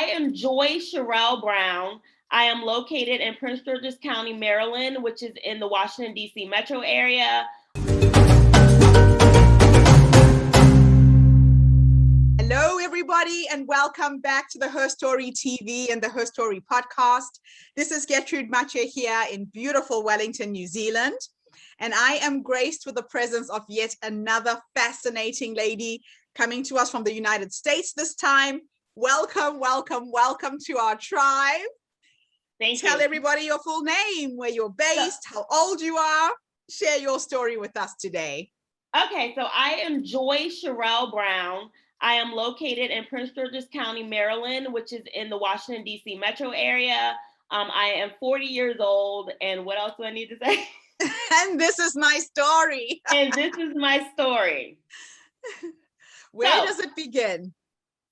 I am Joy Cheriel Brown. I am located in Prince George's County, Maryland, which is in the Washington, D.C. metro area. Hello, everybody, and welcome back to the Herstory TV and the Herstory podcast. This is Gertrude Mache here in beautiful Wellington, New Zealand. And I am graced with the presence of yet another fascinating lady coming to us from the United States this time. Welcome, welcome, welcome to our tribe. Tell everybody your full name, where you're based, how old you are. Share your story with us today. Okay, so I am Joy Cheriel Brown. I am located in Prince George's County, Maryland, which is in the Washington, D.C. metro area. I am 40 years old. And what else do I need to say? And this is my story. And this is my story. Where does it begin?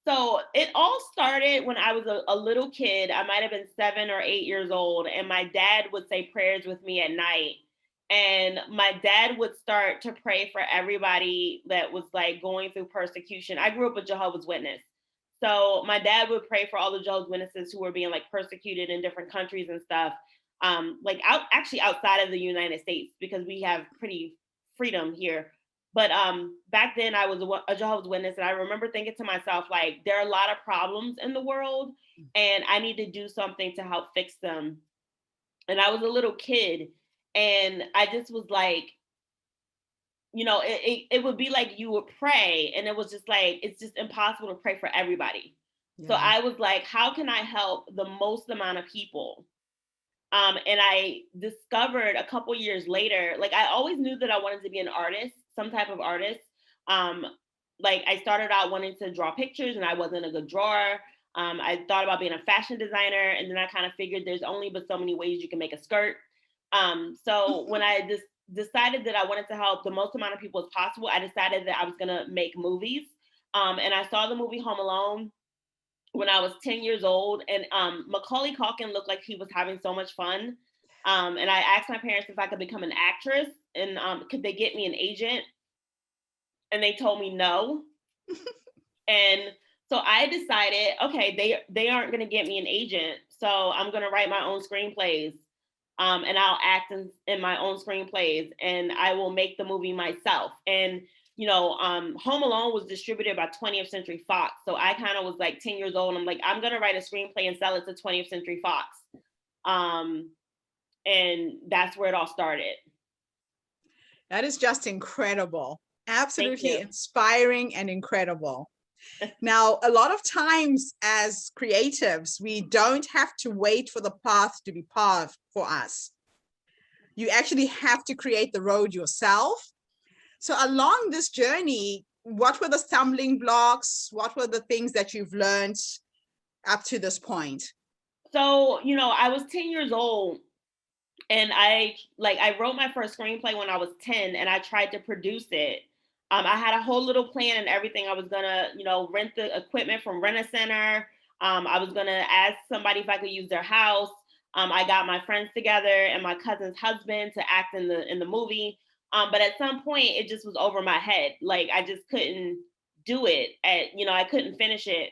So it all started when I was a little kid. I might have been 7 or 8 years old. And my dad would say prayers with me at night. And my dad would start to pray for everybody that was like going through persecution. I grew up a Jehovah's Witness. So my dad would pray for all the Jehovah's Witnesses who were being like persecuted in different countries and stuff. Actually outside of the United States, because we have pretty freedom here. But back then I was a Jehovah's Witness, and I remember thinking to myself, like, there are a lot of problems in the world and I need to do something to help fix them. And I was a little kid, and I just was like, you know, it would be like you would pray, and it was just like, it's just impossible to pray for everybody. Yeah. So I was like, how can I help the most amount of people? And I discovered a couple years later, like I always knew that I wanted to be an artist, some type of artist. Like I started out wanting to draw pictures, and I wasn't a good drawer. I thought about being a fashion designer, and then I kind of figured there's only but so many ways you can make a skirt. So when I decided that I wanted to help the most amount of people as possible, I decided that I was gonna make movies. And I saw the movie Home Alone when I was 10 years old, and Macaulay Culkin looked like he was having so much fun. And I asked my parents if I could become an actress, and could they get me an agent? And they told me no. And so I decided, okay, they aren't going to get me an agent, so I'm going to write my own screenplays, and I'll act in my own screenplays, and I will make the movie myself. And you know, Home Alone was distributed by 20th Century Fox. So I kind of was like 10 years old. And I'm like, I'm going to write a screenplay and sell it to 20th Century Fox. And that's where it all started. That is just incredible. Absolutely inspiring and incredible. Now, a lot of times as creatives, we don't have to wait for the path to be paved for us. You actually have to create the road yourself. So along this journey, what were the stumbling blocks? What were the things that you've learned up to this point? So, you know, I was 10 years old, and I wrote my first screenplay when I was 10, and I tried to produce it. I had a whole little plan and everything. I was gonna, you know, rent the equipment from Rent-A-Center. I was gonna ask somebody if I could use their house. I got my friends together and my cousin's husband to act in the movie. But at some point it just was over my head. Like I just couldn't do it. I couldn't finish it.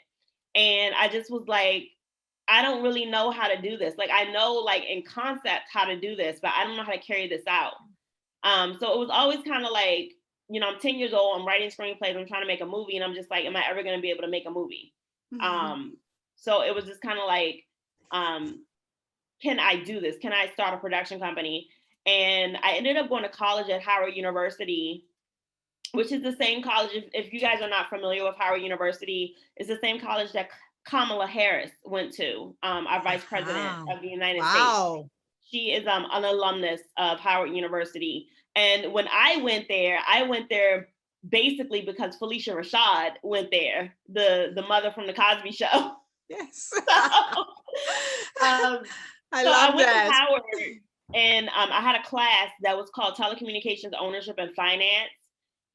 And I just was like, I don't really know how to do this. Like I know like in concept how to do this, but I don't know how to carry this out. So it was always kind of like, you know, I'm 10 years old, I'm writing screenplays, I'm trying to make a movie, and I'm just like, am I ever going to be able to make a movie? Mm-hmm. So it was just kind of like, can I do this? Can I start a production company? And I ended up going to college at Howard University, which is the same college. If you guys are not familiar with Howard University, it's the same college that Kamala Harris went to, our vice president of the United States. She is an alumnus of Howard University. And when I went there basically because Felicia Rashad went there, the mother from the Cosby Show. Yes. I went to Howard, and I had a class that was called Telecommunications Ownership and Finance.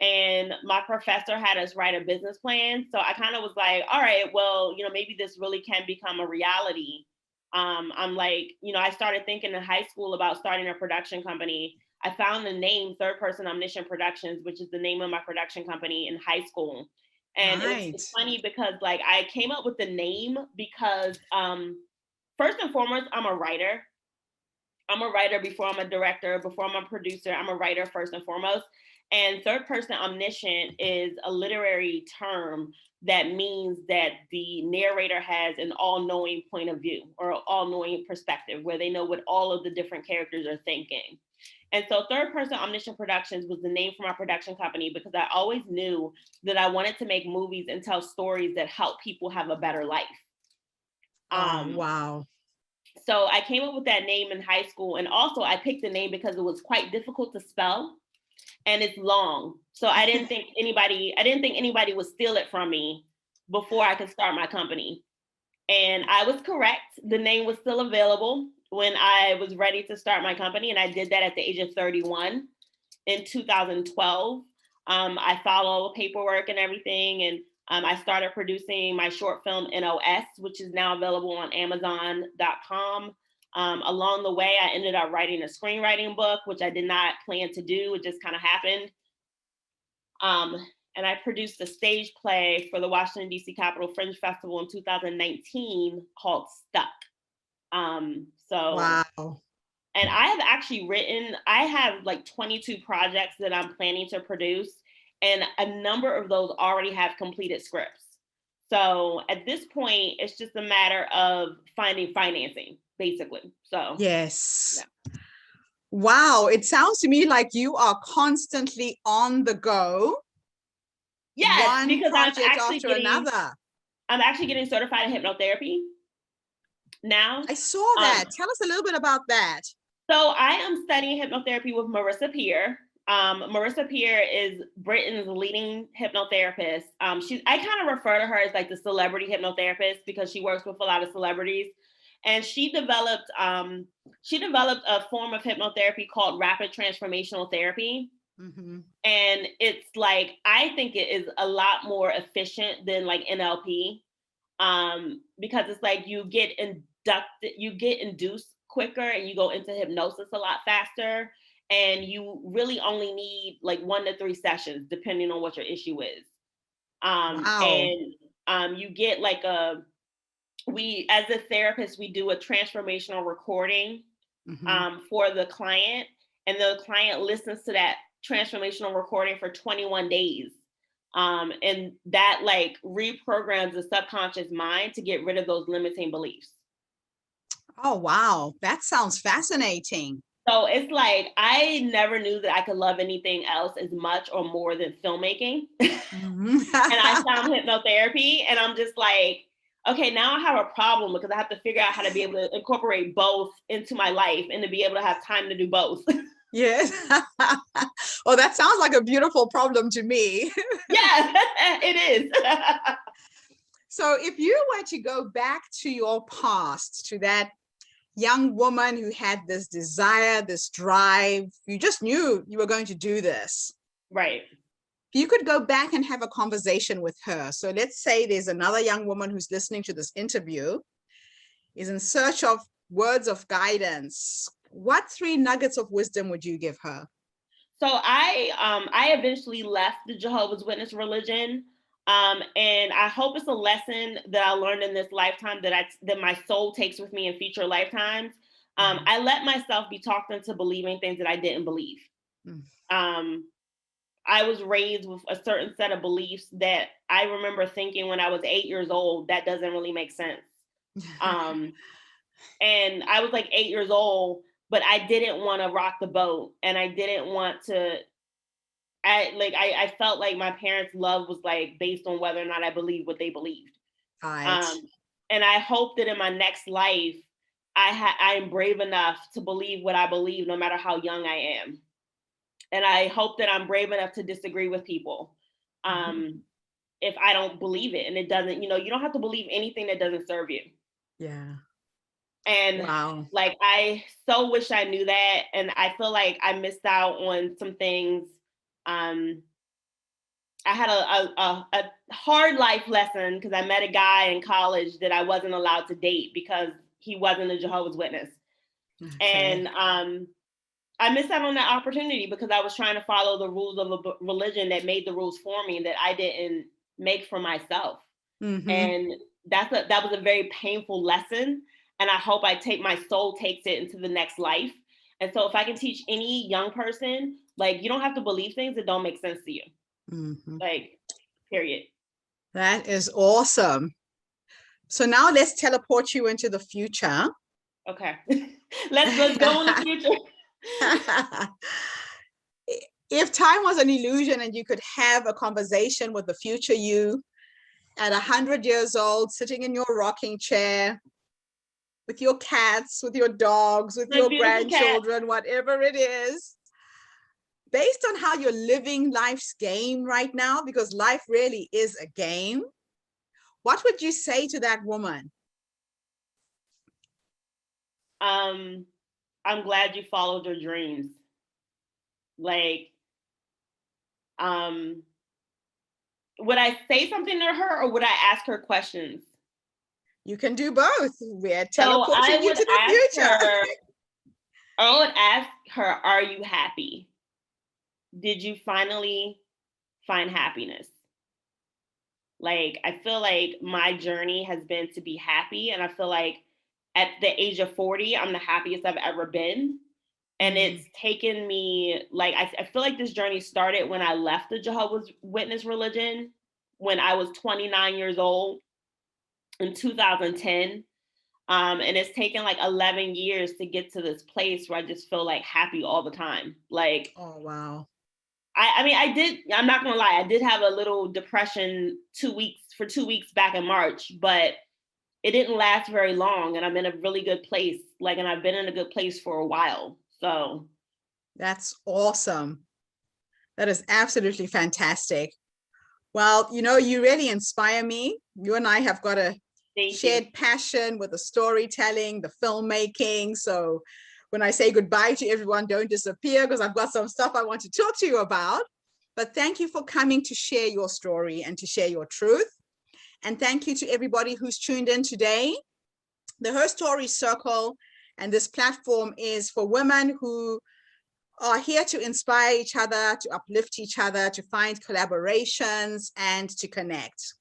And my professor had us write a business plan. So I kind of was like, all right, well, you know, maybe this really can become a reality. I'm like, you know, I started thinking in high school about starting a production company. I found the name Third Person Omniscient Productions, which is the name of my production company, in high school. And Right. it's funny because like I came up with the name because first and foremost, I'm a writer. I'm a writer before I'm a director, before I'm a producer. I'm a writer first and foremost. And third person omniscient is a literary term that means that the narrator has an all-knowing point of view or all-knowing perspective where they know what all of the different characters are thinking. And so Third Person Omniscient Productions was the name for my production company because I always knew that I wanted to make movies and tell stories that help people have a better life. Oh, Um, wow. so I came up with that name in high school. And also I picked the name because it was quite difficult to spell and it's long. So I didn't think anybody would steal it from me before I could start my company. And I was correct. The name was still available when I was ready to start my company. And I did that at the age of 31 in 2012. I filed all the paperwork and everything. And I started producing my short film NOS, which is now available on Amazon.com. Along the way, I ended up writing a screenwriting book, which I did not plan to do. It just kind of happened. And I produced a stage play for the Washington, D.C. Capitol Fringe Festival in 2019 called Stuck. Wow. And I have actually I have like 22 projects that I'm planning to produce, and a number of those already have completed scripts. So at this point, it's just a matter of finding financing, basically. So, Yes. yeah. Wow. It sounds to me like you are constantly on the go, Yes, one because project after another. I'm actually getting certified in hypnotherapy now. I saw that. Tell us a little bit about that. So I am studying hypnotherapy with Marissa Peer. Marissa Peer is Britain's leading hypnotherapist. I kind of refer to her as like the celebrity hypnotherapist because she works with a lot of celebrities. And she developed a form of hypnotherapy called rapid transformational therapy. Mm-hmm. And it's like, I think it is a lot more efficient than like NLP, because it's like you get induced quicker and you go into hypnosis a lot faster. And you really only need like 1 to 3 sessions, depending on what your issue is. Wow. And you get like as a therapist, we do a transformational recording for the client. And the client listens to that transformational recording for 21 days. And that like reprograms the subconscious mind to get rid of those limiting beliefs. Oh, wow. That sounds fascinating. So it's like, I never knew that I could love anything else as much or more than filmmaking. Mm-hmm. And I found hypnotherapy and I'm just like, okay, now I have a problem because I have to figure out how to be able to incorporate both into my life and to be able to have time to do both. Yes. Well, that sounds like a beautiful problem to me. Yeah, it is. So if you were to go back to your past, to that young woman who had this desire, this drive, you just knew you were going to do this. Right. You could go back and have a conversation with her. So let's say there's another young woman who's listening to this interview, is in search of words of guidance. What 3 nuggets of wisdom would you give her? So I eventually left the Jehovah's Witness religion. And I hope it's a lesson that I learned in this lifetime that my soul takes with me in future lifetimes. I let myself be talked into believing things that I didn't believe. I was raised with a certain set of beliefs that I remember thinking when I was 8 years old, that doesn't really make sense. And I was like 8 years old, but I didn't want to rock the boat. And I didn't want to, I felt like my parents' love was like based on whether or not I believed what they believed. Right. And I hope that in my next life, I am brave enough to believe what I believe, no matter how young I am. And I hope that I'm brave enough to disagree with people if I don't believe it. And it doesn't, you don't have to believe anything that doesn't serve you. Yeah. And wow. Like, I so wish I knew that. And I feel like I missed out on some things. I had a hard life lesson because I met a guy in college that I wasn't allowed to date because he wasn't a Jehovah's Witness. Okay. And I missed out on that opportunity because I was trying to follow the rules of a religion that made the rules for me that I didn't make for myself. Mm-hmm. And that was a very painful lesson. And I hope my soul takes it into the next life. And so if I can teach any young person, like, you don't have to believe things that don't make sense to you. Mm-hmm. Like, period. That is awesome. So now let's teleport you into the future. Okay. let's go in the future. If time was an illusion and you could have a conversation with the future you at 100 years old, sitting in your rocking chair with your cats, with your dogs, with My your beautiful cat. grandchildren, whatever it is, based on how you're living life's game right now, because life really is a game, what would you say to that woman? I'm glad you followed your dreams. Like, would I say something to her, or would I ask her questions? You can do both. We're So teleporting you to the future. I would ask her, are you happy? Did you finally find happiness? Like, I feel like my journey has been to be happy. And I feel like at the age of 40, I'm the happiest I've ever been. And it's taken me, like, I feel like this journey started when I left the Jehovah's Witness religion when I was 29 years old in 2010. And it's taken like 11 years to get to this place where I just feel like happy all the time. Like, Oh, wow. I mean, I'm not gonna lie, I did have a little depression 2 weeks back in March, but it didn't last very long. And I'm in a really good place. Like, and I've been in a good place for a while. So that's awesome. That is absolutely fantastic. Well, you really inspire me. You and I have got a shared passion with the storytelling, the filmmaking. So when I say goodbye to everyone, don't disappear, because I've got some stuff I want to talk to you about. But thank you for coming to share your story and to share your truth. And thank you to everybody who's tuned in today. The Herstory Circle and this platform is for women who are here to inspire each other, to uplift each other, to find collaborations, and to connect.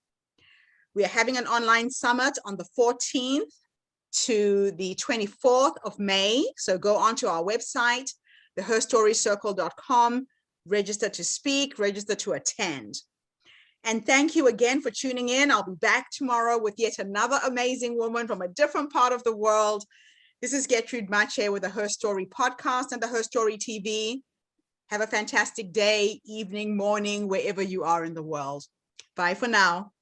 We are having an online summit on the 14th to the 24th of May. So go onto our website, theherstorycircle.com, register to speak, register to attend. And thank you again for tuning in. I'll be back tomorrow with yet another amazing woman from a different part of the world. This is Gertrude Mache with the Herstory podcast and the Herstory TV. Have a fantastic day, evening, morning, wherever you are in the world. Bye for now.